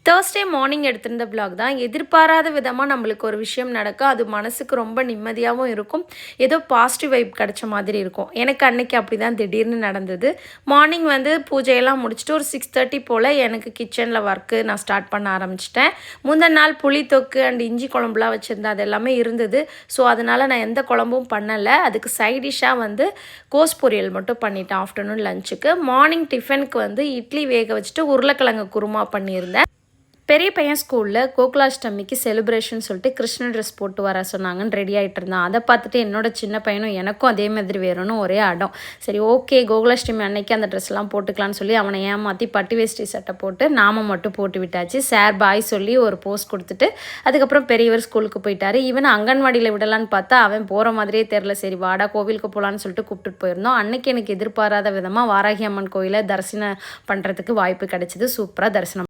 Thursday morning எடுத்திருந்த vlog தான். எதிர்பாராத விதமாக நம்மளுக்கு ஒரு விஷயம் நடக்கும். அது மனசுக்கு ரொம்ப நிம்மதியாகவும் இருக்கும். ஏதோ பாசிட்டிவ் வைப் கிடச்ச மாதிரி இருக்கும். எனக்கு அன்னைக்கு அப்படி தான் திடீர்னு நடந்தது. மார்னிங் பூஜையெல்லாம் முடிச்சுட்டு ஒரு 6:30 போல் எனக்கு கிச்சனில் ஒர்க்கு நான் ஸ்டார்ட் பண்ண ஆரம்பிச்சிட்டேன். முந்தின நாள் புளி தொக்கு அண்ட் இஞ்சி குழம்புலாம் வச்சுருந்தேன். அது எல்லாமே இருந்தது. ஸோ அதனால் நான் எந்த குழம்பும் பண்ணலை. அதுக்கு சைடிஷ்ஷாக கோஸ் பொரியல் மட்டும் பண்ணிட்டேன் ஆஃப்டர்நூன் லஞ்சுக்கு. மார்னிங் டிஃபனுக்கு இட்லி வேக வச்சுட்டு உருளைக்கிழங்கு குருமா பண்ணியிருந்தேன். பெரிய பையன் ஸ்கூலில் கோகுலாஷ்டமிக்கு செலிப்ரேஷன் சொல்லிட்டு கிருஷ்ண ட்ரெஸ் போட்டு வர சொன்னாங்கன்னு ரெடி ஆகிட்டு இருந்தான். அதை பார்த்துட்டு என்னோட சின்ன பையனும் எனக்கும் அதே மாதிரி வேணும்னு ஒரே அடம். சரி ஓகே கோகுலாஷ்டமி அன்னைக்கு அந்த ட்ரெஸ்லாம் போட்டுக்கலான்னு சொல்லி அவனை ஏமாற்றி பட்டு வேஷ்டி சட்டை போட்டு நாம மட்டும் போட்டு விட்டாச்சு. சார் பாய் சொல்லி ஒரு போஸ் கொடுத்துட்டு அதுக்கப்புறம் பெரியவர் ஸ்கூலுக்கு போயிட்டார். ஈவன் அங்கன்வாடியில் விடலான்னு பார்த்தா அவன் போகிற மாதிரியே தெரில. சரி வாடா கோவிலுக்கு போகலான்னு சொல்லிட்டு கூப்பிட்டுட்டு போயிருந்தோம். அன்னைக்கு எனக்கு எதிர்பாராத விதமாக வாராகி அம்மன் கோயிலை தரிசனம் பண்ணுறதுக்கு வாய்ப்பு கிடைச்சிது. சூப்பராக தரிசனம்